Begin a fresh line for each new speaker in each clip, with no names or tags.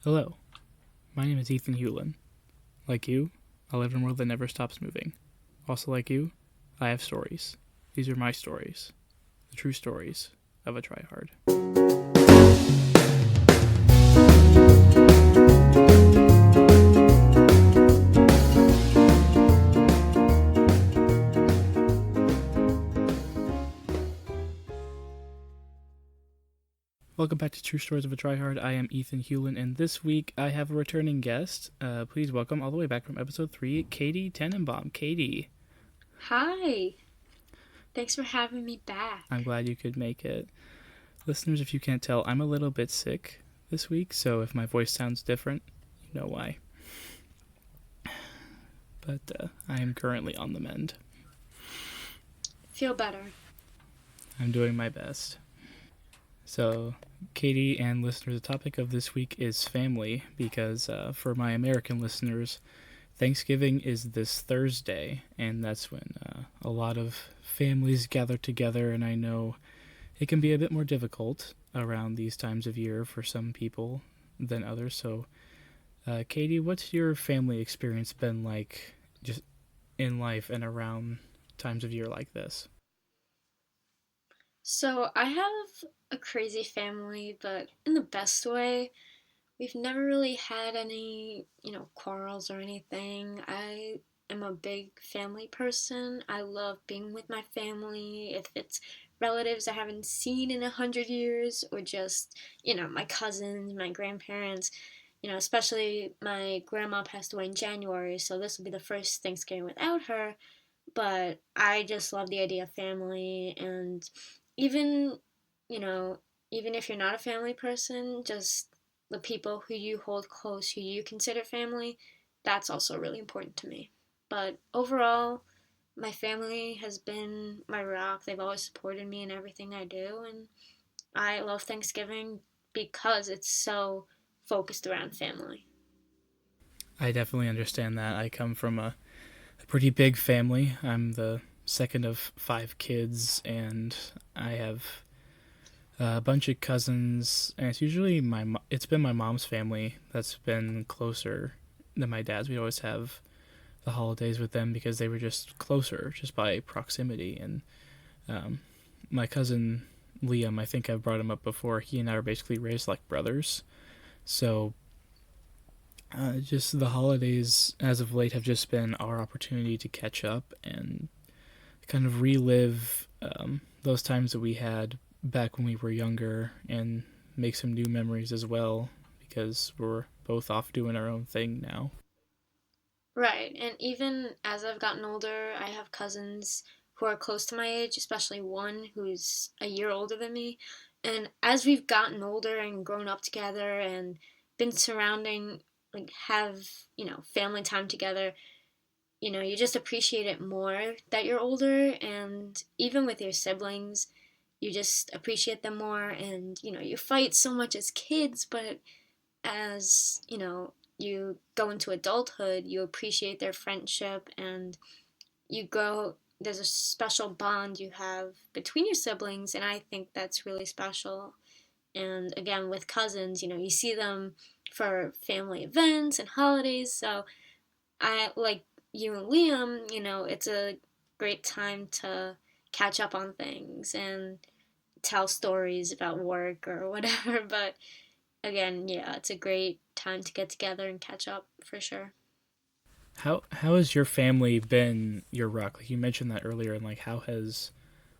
Hello, my name is Ethan Hewlin. Like you, I live in a world that never stops moving. Also like you, I have stories. These are my stories. The true stories of a tryhard. Welcome back to True Stories of a Tryhard. I am Ethan Hewlin, and this week I have a returning guest. Please welcome all the way back from episode 3, Katie Tenenbaum. Katie.
Hi. Thanks for having me back.
I'm glad you could make it. Listeners, if you can't tell, I'm a little bit sick this week, so if my voice sounds different, you know why. But I am currently on the mend.
Feel better.
I'm doing my best. So, Katie and listeners, the topic of this week is family, because for my American listeners, Thanksgiving is this Thursday, and that's when a lot of families gather together, and I know it can be a bit more difficult around these times of year for some people than others. So, Katie, what's your family experience been like just in life and around times of year like this?
So, I have a crazy family, but in the best way. We've never really had any, quarrels or anything. I am a big family person. I love being with my family. If it's relatives I haven't seen in 100 years, or just, my cousins, my grandparents, especially my grandma passed away in January, so this will be the first Thanksgiving without her. But I just love the idea of family, and even, you know, even if you're not a family person, just the people who you hold close, who you consider family, that's also really important to me. But overall, my family has been my rock. They've always supported me in everything I do, and I love Thanksgiving because it's so focused around family.
I definitely understand that. I come from a pretty big family. I'm the second of 5 kids, and I have a bunch of cousins. And it's usually it's been my mom's family that's been closer than my dad's. We always have the holidays with them because they were just closer, just by proximity. And um, my cousin Liam, I think I've brought him up before. He and I are basically raised like brothers. So just the holidays as of late have just been our opportunity to catch up and kind of relive those times that we had back when we were younger and make some new memories as well because we're both off doing our own thing now.
Right, and even as I've gotten older, I have cousins who are close to my age, especially one who's a year older than me. And as we've gotten older and grown up together and been surrounding, like, have, family time together, you just appreciate it more that you're older. And even with your siblings, you just appreciate them more. And, you fight so much as kids, but as you go into adulthood, you appreciate their friendship, and you grow. There's a special bond you have between your siblings, and I think that's really special. And again, with cousins, you see them for family events and holidays. So I like you and Liam. It's a great time to catch up on things and tell stories about work or whatever. But again, yeah, it's a great time to get together and catch up for sure.
How has your family been your rock? Like you mentioned that earlier, and like how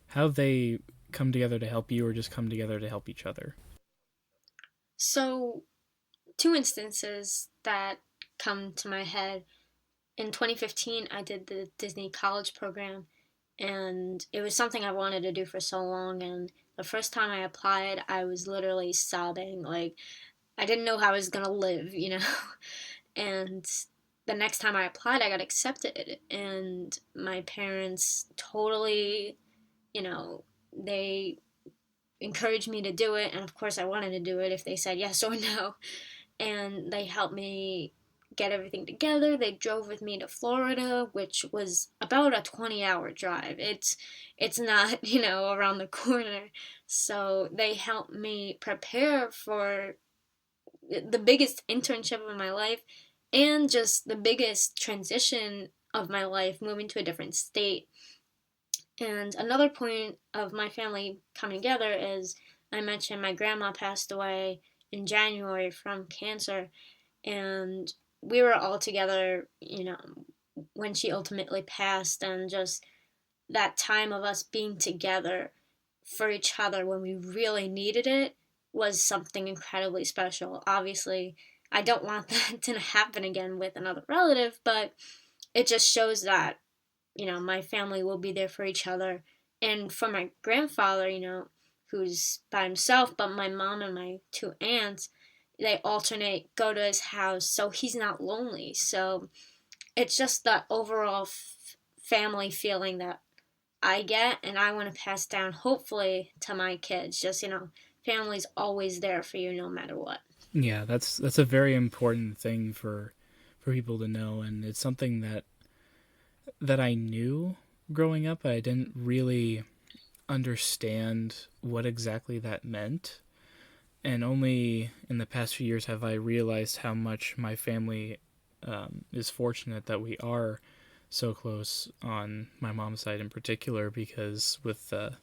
have they come together to help you or just come together to help each other?
So, two instances that come to my head. In 2015, I did the Disney College program, and it was something I wanted to do for so long. And the first time I applied, I was literally sobbing. Like, I didn't know how I was going to live. And the next time I applied, I got accepted. And my parents totally, you know, they encouraged me to do it. And of course, I wanted to do it if they said yes or no. And they helped me get everything together. They drove with me to Florida, which was about a 20-hour drive. It's not, around the corner. So they helped me prepare for the biggest internship of my life and just the biggest transition of my life, moving to a different state. And another point of my family coming together is I mentioned my grandma passed away in January from cancer, and we were all together, when she ultimately passed, and just that time of us being together for each other when we really needed it was something incredibly special. Obviously, I don't want that to happen again with another relative, but it just shows that, my family will be there for each other. And for my grandfather, who's by himself, but my mom and my two aunts, they alternate, go to his house, so he's not lonely. So it's just that overall family feeling that I get and I want to pass down, hopefully, to my kids. Just, family's always there for you no matter what.
Yeah, that's a very important thing for people to know, and it's something that I knew growing up, but I didn't really understand what exactly that meant. And only in the past few years have I realized how much my family is fortunate that we are so close on my mom's side in particular, because with the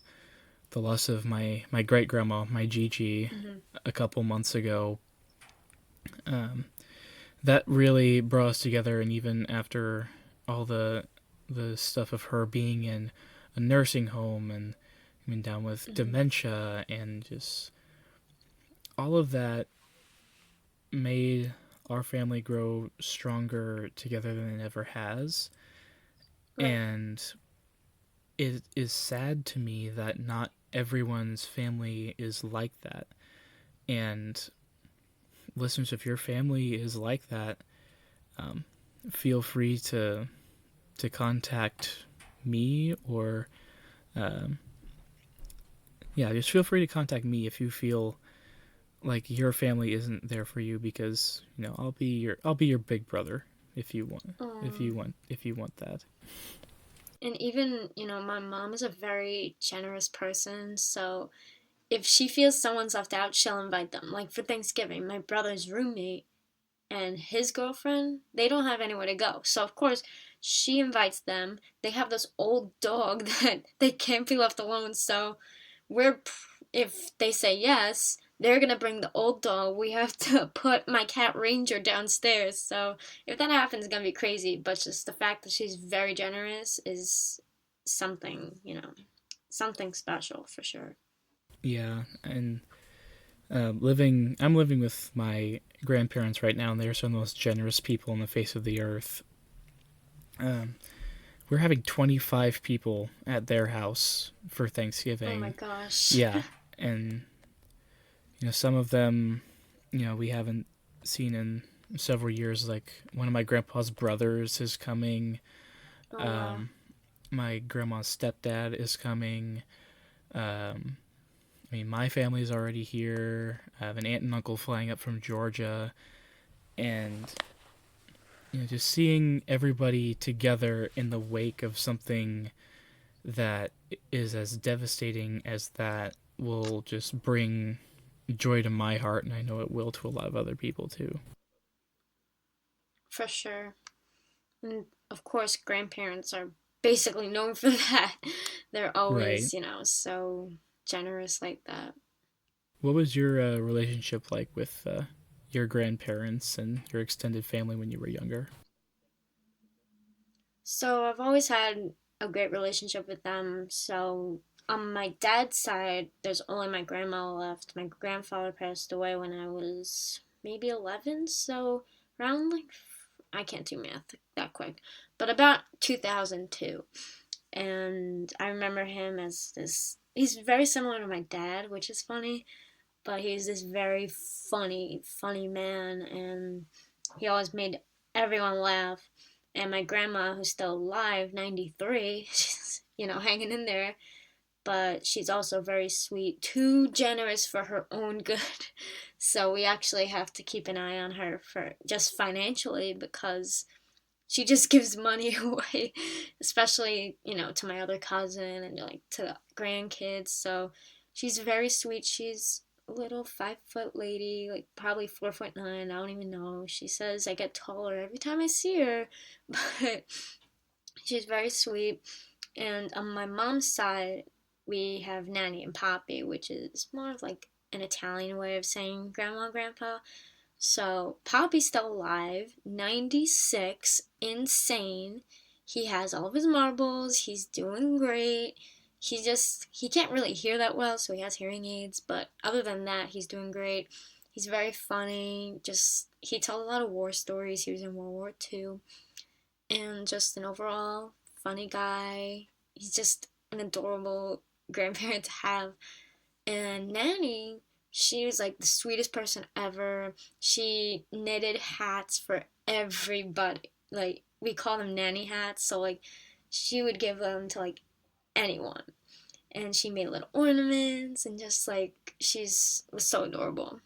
loss of my great grandma, my Gigi,
Mm-hmm.
a couple months ago, um, that really brought us together. And even after all the stuff of her being in a nursing home and I mean down with
Mm-hmm.
dementia and just all of that made our family grow stronger together than it ever has.
Right.
And it is sad to me that not everyone's family is like that. And listeners, if your family is like that, um, feel free to contact me or um, yeah, just feel free to contact me if you feel like your family isn't there for you, because I'll be your big brother if you want
Um,
if you want that.
and even, my mom is a very generous person, so if she feels someone's left out, she'll invite them. Like for Thanksgiving, my brother's roommate and his girlfriend, they don't have anywhere to go. So of course, she invites them. They have this old dog that they can't be left alone. So we're if they say yes, they're gonna bring the old dog. We have to put my cat Ranger downstairs. So if that happens, it's gonna be crazy. But just the fact that she's very generous is something, something special for sure.
Yeah, and I'm living with my grandparents right now, and they're some of the most generous people on the face of the earth. Um, we're having 25 people at their house for
Oh my
Thanksgiving.
gosh.
Yeah, and some of them, we haven't seen in several years. Like one of my grandpa's brothers is coming.
Oh wow.
Um, my grandma's stepdad is coming. Um, I mean, my family's already here. I have an aunt and uncle flying up from Georgia, and just seeing everybody together in the wake of something that is as devastating as that will just bring joy to my heart, and I know it will to a lot of other people too.
For sure. And of course, grandparents are basically known for that. They're
Right.
always, so generous like that.
What was your relationship like with your grandparents and your extended family when you were younger?
So I've always had a great relationship with them. So on my dad's side, there's only my grandma left. My grandfather passed away when I was maybe 11, so around like, I can't do math that quick, but about 2002. And I remember him as this. He's very similar to my dad, which is funny, but he's this very funny man, and he always made everyone laugh. And my grandma, who's still alive, 93, she's hanging in there, but she's also very sweet, too generous for her own good. So we actually have to keep an eye on her for just financially because she just gives money away, especially, to my other cousin and like to the grandkids. So she's very sweet. She's little 5 foot lady, like probably 4'9". I don't even know. She says I get taller every time I see her, but she's very sweet. And on my mom's side, we have Nanny and Poppy, which is more of like an Italian way of saying grandma and grandpa. So Poppy's still alive, 96, insane. He has all of his marbles. He's doing great. He can't really hear that well, so he has hearing aids. But other than that, he's doing great. He's very funny. Just he tells a lot of war stories. He was in World War II, and just an overall funny guy. He's just an adorable grandparent to have. And Nanny, she was like the sweetest person ever. She knitted hats for everybody. Like we call them nanny hats, so like she would give them to like anyone. And she made little ornaments and just like she's was so adorable.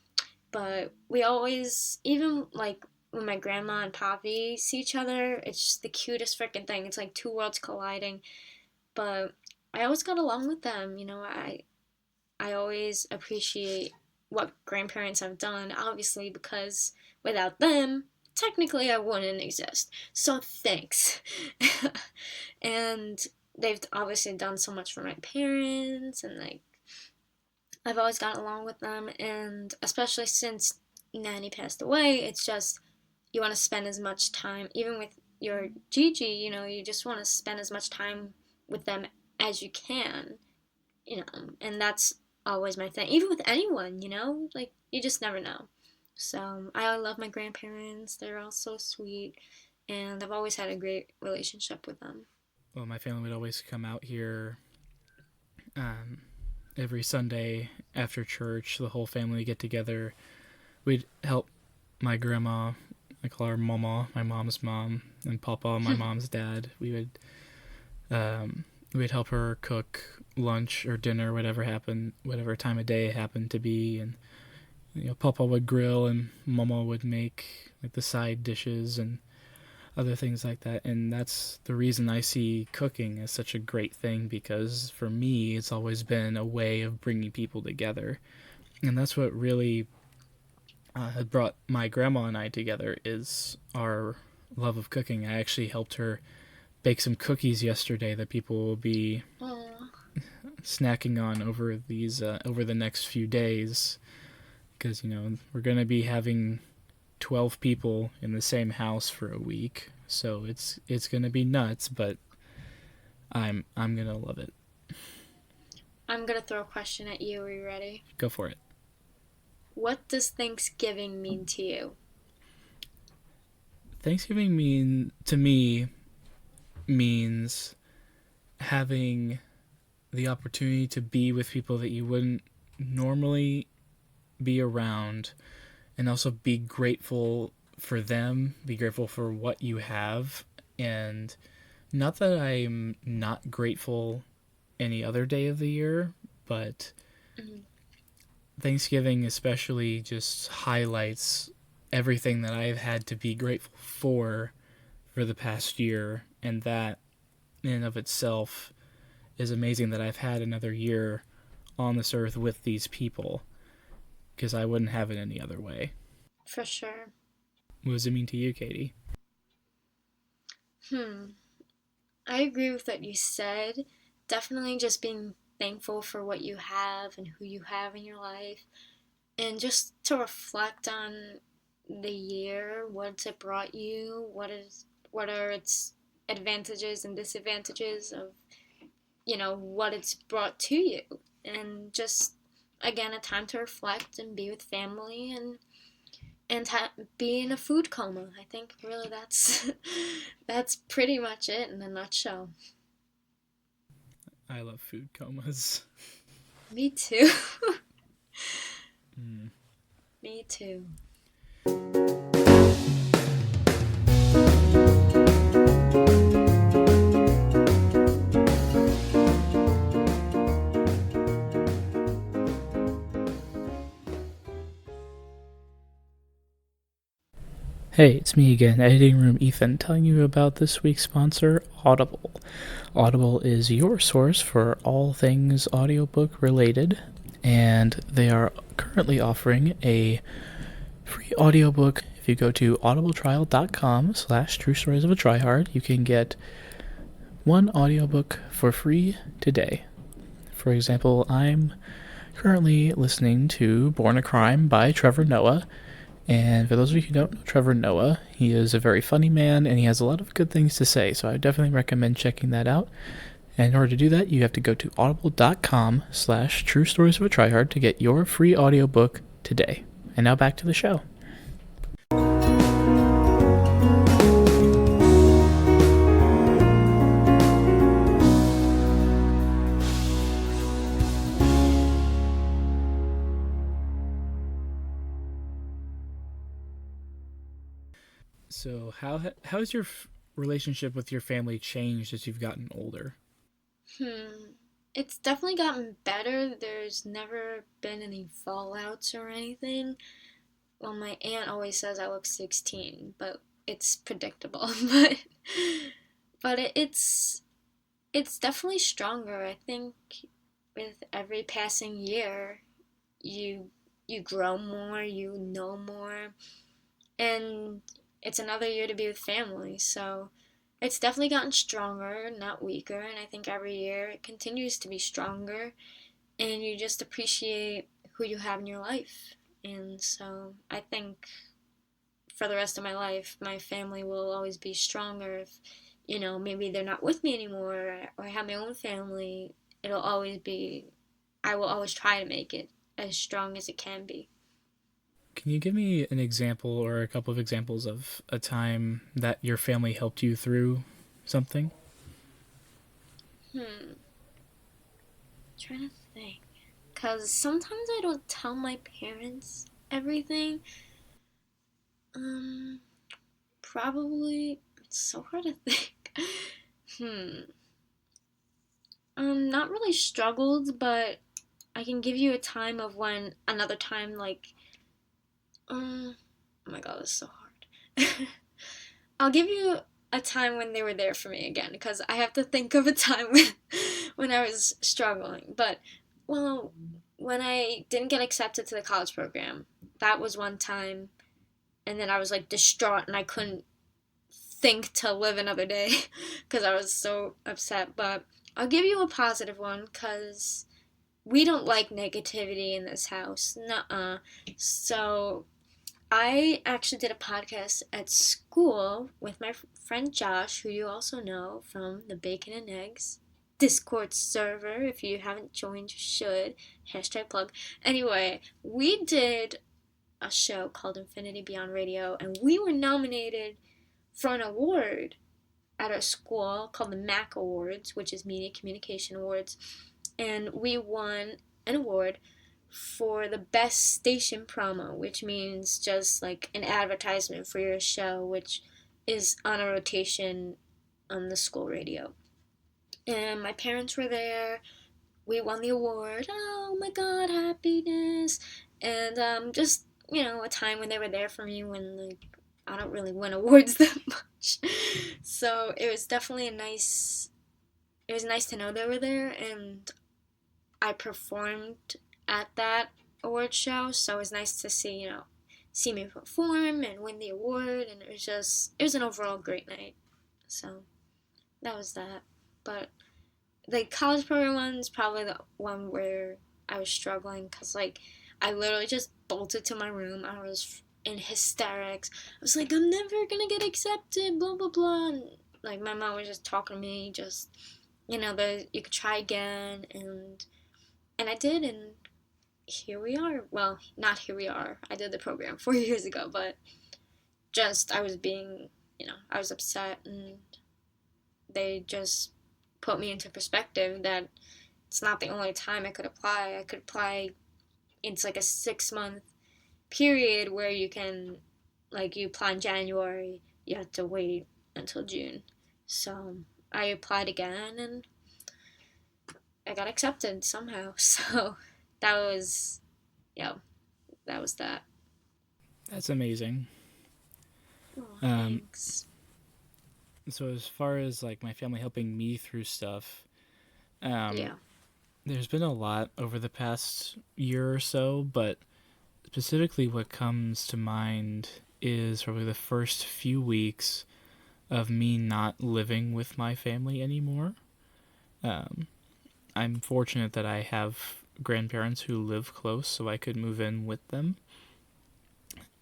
But we always, even like when my grandma and Poppy see each other, it's just the cutest freaking thing. It's like two worlds colliding. But I always got along with them. I always appreciate what grandparents have done, obviously, because without them, technically I wouldn't exist. So thanks. And they've obviously done so much for my parents, and like I've always gotten along with them, and especially since Nanny passed away, it's just you want to spend as much time, even with your Gigi, you just want to spend as much time with them as you can, and that's always my thing. Even with anyone, like you just never know. So I love my grandparents. They're all so sweet, and I've always had a great relationship with them.
Well, my family would always come out here um, every Sunday after church. The whole family would get together. We'd help my grandma. I call her Mama, my mom's mom, and Papa, my mom's dad. We'd help her cook lunch or dinner, whatever time of day it happened to be, and Papa would grill and Mama would make like the side dishes and other things like that. And that's the reason I see cooking as such a great thing, because for me it's always been a way of bringing people together, and that's what really had brought my grandma and I together, is our love of cooking. I actually helped her bake some cookies yesterday that people will be
Aw.
snacking on over the next few days, because we're gonna be having 12 people in the same house for a week, so it's gonna be nuts, but I'm gonna love it.
I'm gonna throw a question at you. Are you ready?
Go for it.
What does Thanksgiving mean to you?
Thanksgiving to me means having the opportunity to be with people that you wouldn't normally be around, and also be grateful for them, be grateful for what you have. And not that I'm not grateful any other day of the year, but
Mm-hmm.
Thanksgiving especially just highlights everything that I've had to be grateful for the past year, and that in and of itself is amazing, that I've had another year on this earth with these people, because I wouldn't have it any other way.
For sure.
What does it mean to you, Katie?
Hmm. I agree with what you said. Definitely just being thankful for what you have and who you have in your life, and just to reflect on the year, what's it brought you, what are its advantages and disadvantages of what it's brought to you, and just again a time to reflect and be with family, and be in a food coma. I think really that's that's pretty much it in a nutshell.
I love food comas.
Me too.
Mm.
Me too.
Hey, it's me again, Editing Room Ethan, telling you about this week's sponsor, Audible. Audible is your source for all things audiobook related, and they are currently offering a free audiobook. If you go to audibletrial.com/true stories of a tryhard, you can get one audiobook for free today. For example, I'm currently listening to Born a Crime by Trevor Noah. And for those of you who don't know Trevor Noah, he is a very funny man and he has a lot of good things to say. So I definitely recommend checking that out. And in order to do that, you have to go to audible.com/true stories of a tryhard to get your free audiobook today. And now back to the show. So how has your relationship with your family changed as you've gotten older?
Hmm. It's definitely gotten better. There's never been any fallouts or anything. Well, my aunt always says I look 16, but it's predictable. But it's definitely stronger. I think with every passing year, you you grow more, you know more, and it's another year to be with family. So it's definitely gotten stronger, not weaker, and I think every year it continues to be stronger, and you just appreciate who you have in your life. And so I think for the rest of my life, my family will always be stronger. If, maybe they're not with me anymore or I have my own family, it'll always be, I will always try to make it as strong as it can be.
Can you give me an example or a couple of examples of a time that your family helped you through something?
Hmm, trying to think. Because sometimes I don't tell my parents everything. Um, Probably, it's so hard to think. Hmm. Not really struggled, but I can give you a time of when another time, like, oh my god, this is so hard. I'll give you a time when they were there for me again, because I have to think of a time when I was struggling. But, well, when I didn't get accepted to the college program, that was one time, and then I was like distraught and I couldn't think to live another day because I was so upset. But I'll give you a positive one because we don't like negativity in this house. Nuh-uh. So I actually did a podcast at school with my friend Josh, who you also know from the Bacon and Eggs Discord server. If you haven't joined, you should. Hashtag plug. Anyway, we did a show called Infinity Beyond Radio, and we were nominated for an award at our school called the MAC Awards, which is Media Communication Awards, and we won an award for the best station promo, which means just like an advertisement for your show, which is on a rotation on the school radio. And my parents were there. We won the award. Oh my god, happiness! And just a time when they were there for me when like I don't really win awards that much. So it was definitely a nice. It was nice to know they were there, and I performed at that award show. So it was nice to see me perform and win the award, and it was an overall great night. So that was that. But the college program one's probably the one where I was struggling because like I literally just bolted to my room. I was in hysterics. I was like, I'm never gonna get accepted, blah blah blah. And like my mom was just talking to me, just you could try again, and I did, and here we are. Well, not here we are. I did the program 4 years ago, but just I was being, I was upset, and they just put me into perspective that it's not the only time I could apply. I could apply. It's like a 6 month period where you can, like, you apply in January, you have to wait until June. So I applied again and I got accepted somehow. So that was, yeah, that was that.
That's amazing.
Oh,
Um,
thanks.
so as far as like my family helping me through stuff, um,
Yeah.
There's been a lot over the past year or so, but specifically what comes to mind is probably the first few weeks of me not living with my family anymore. Um, I'm fortunate that I have grandparents who live close, so I could move in with them.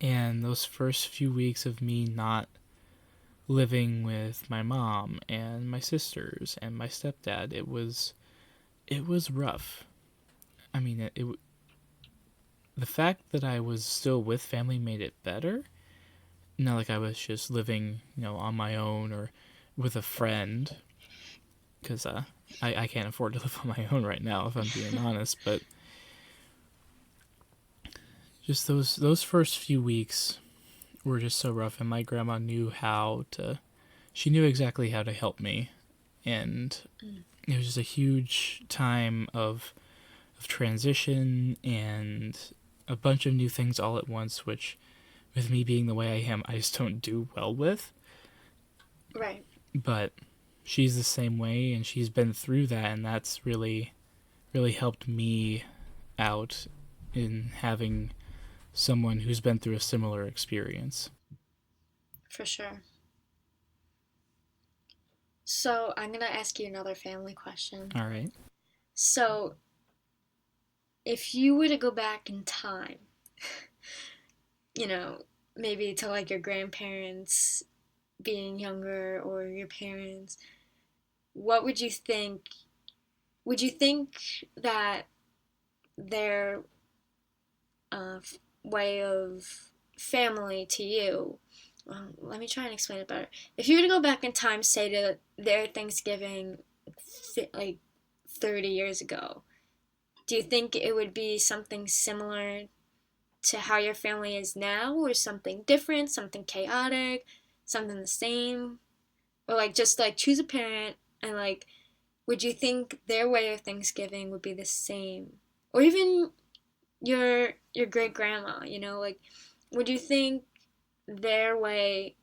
And those first few weeks of me not living with my mom and my sisters and my stepdad, it was rough. I mean, the fact that I was still with family made it better. Not like I was just living, on my own or with a friend, because I can't afford to live on my own right now, if I'm being honest. But just those first few weeks were just so rough, and my grandma knew how to. She knew exactly how to help me, and
Mm.
it was just a huge time of transition and a bunch of new things all at once, which, with me being the way I am, I just don't do well with.
Right.
But she's the same way, and she's been through that, and that's really helped me out in having someone who's been through a similar experience.
For sure. So I'm gonna ask you another family question.
All right.
So if you were to go back in time, you know, maybe to like your grandparents being younger or your parents, what would you think? Would you think that their way of family to you? Let me try and explain it better. If you were to go back in time, say to their Thanksgiving, like 30 years ago, do you think it would be something similar to how your family is now, or something different, something chaotic, something the same? Or like just like choose a parent and like would you think their way of Thanksgiving would be the same? Or even your great grandma, like would you think their way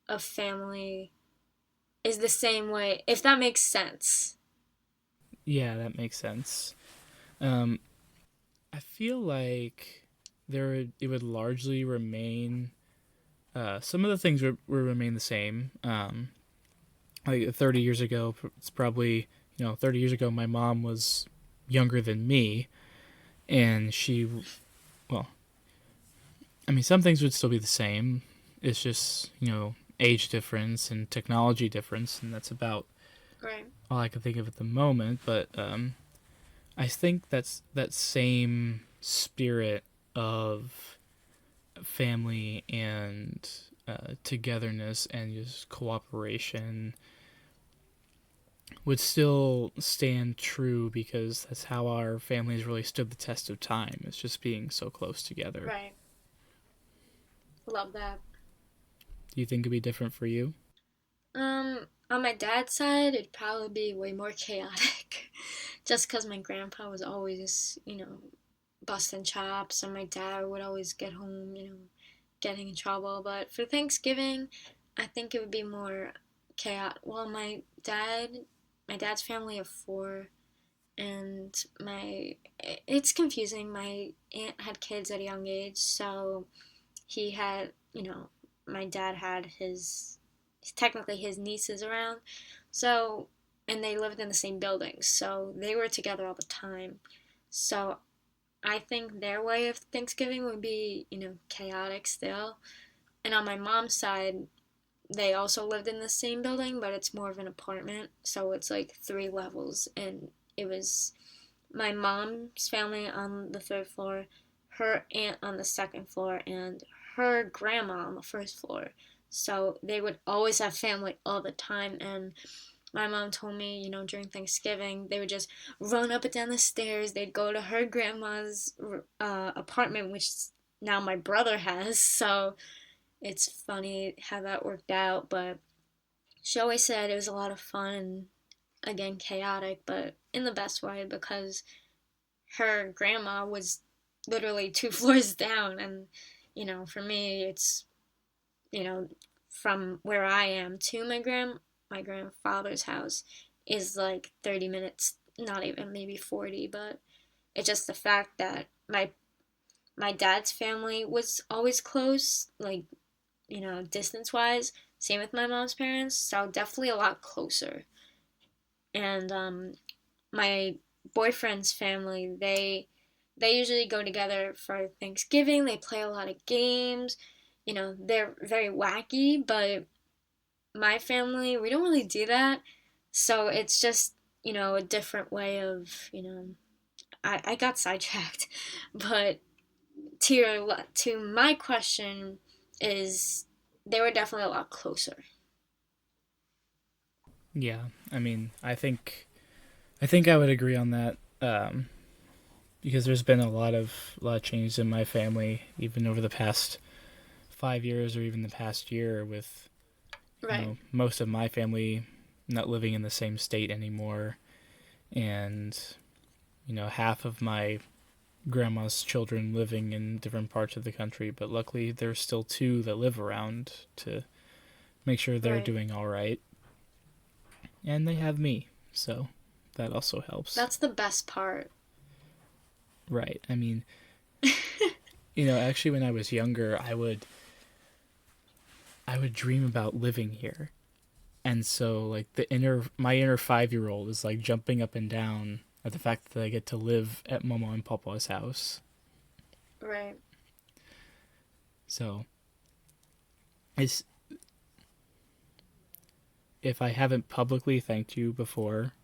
of family is the same way, if that makes sense?
Yeah, that makes sense. Um, I feel like it would largely remain. Some of the things would remain the same. Like 30 years ago, it's probably 30 years ago, my mom was younger than me, and well, I mean, some things would still be the same. It's just age difference and technology difference, and that's about
Right.
all I can think of at the moment. But I think that's that same spirit of family and togetherness and just cooperation would still stand true, because that's how our families really stood the test of time. It's just being so close together.
Right. Love that.
Do you think it'd be different for you?
On my dad's side, it'd probably be way more chaotic. Just because my grandpa was always, busting chops, and my dad would always get home, getting in trouble. But for Thanksgiving, I think it would be more chaotic. Well, my dad's family of four, and it's confusing. My aunt had kids at a young age, so he had, my dad had technically his nieces around. So, and they lived in the same building. So they were together all the time. So I think their way of Thanksgiving would be, chaotic still. And on my mom's side, they also lived in the same building, but it's more of an apartment. So it's like three levels. And it was my mom's family on the third floor, her aunt on the second floor, and her grandma on the first floor. So they would always have family all the time. And my mom told me, during Thanksgiving, they would just run up and down the stairs. They'd go to her grandma's apartment, which now my brother has. So it's funny how that worked out. But she always said it was a lot of fun and, again, chaotic, but in the best way because her grandma was literally two floors down. And, for me, it's, you know, from where I am to my grandfather's house is like 30 minutes not even maybe 40, but it's just the fact that my dad's family was always close, like, distance wise. Same with my mom's parents, so definitely a lot closer. And my boyfriend's family, they usually go together for Thanksgiving. They play a lot of games. They're very wacky, but my family, we don't really do that. So it's just, a different way of, I got sidetracked. But to my question is they were definitely a lot closer.
Yeah, I mean, I think I would agree on that. Because there's been a lot of changes in my family, even over the past 5 years or even the past year, with
Right.
most of my family not living in the same state anymore, and half of my grandma's children living in different parts of the country. But luckily, there's still two that live around to make sure they're
Right.
doing all right, and they have me, so that also helps.
That's the best part.
Right. I mean, actually, when I was younger, I would dream about living here. And so like my inner 5-year old is like jumping up and down at the fact that I get to live at Mama and Papa's house.
Right.
So it's if I haven't publicly thanked you before,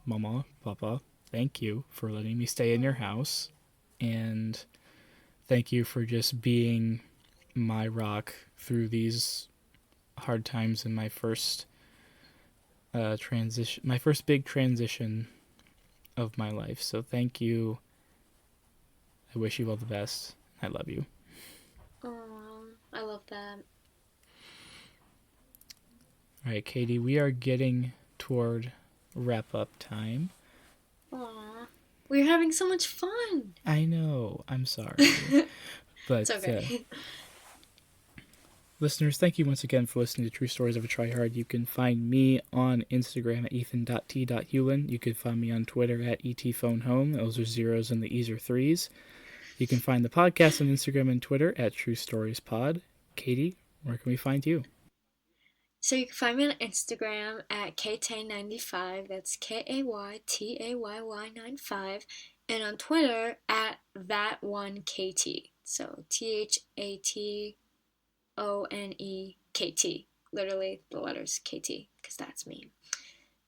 Mama, Papa, thank you for letting me stay in your house, and thank you for just being my rock through these hard times in my first big transition of my life. So thank you. I wish you all the best. I love you.
Oh, I love that.
All right, Katie, we are getting toward wrap up time.
Aw. We're having so much fun.
I know. I'm sorry.
It's
But
okay.
listeners, thank you once again for listening to True Stories of a Tryhard. You can find me on Instagram at ethan.t.hewlin. You can find me on Twitter at etphonehome. Those are zeros and the e's are threes. You can find the podcast on Instagram and Twitter at True Stories Pod. Katie, where can we find you?
So you can find me on Instagram at KTay95. That's KAYTAYY95. And on Twitter at that1KT. So THATONEKT. Literally the letters KT, because that's me.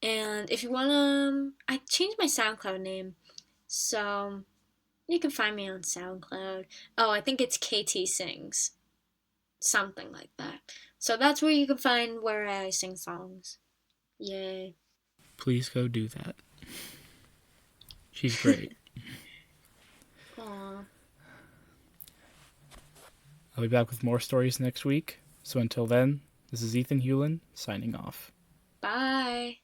And if you want to, I changed my SoundCloud name. So you can find me on SoundCloud. Oh, I think it's KT Sings. Something like that. So that's where you can find where I sing songs. Yay.
Please go do that. She's great.
Aw.
I'll be back with more stories next week. So until then, this is Ethan Hewlin signing off.
Bye.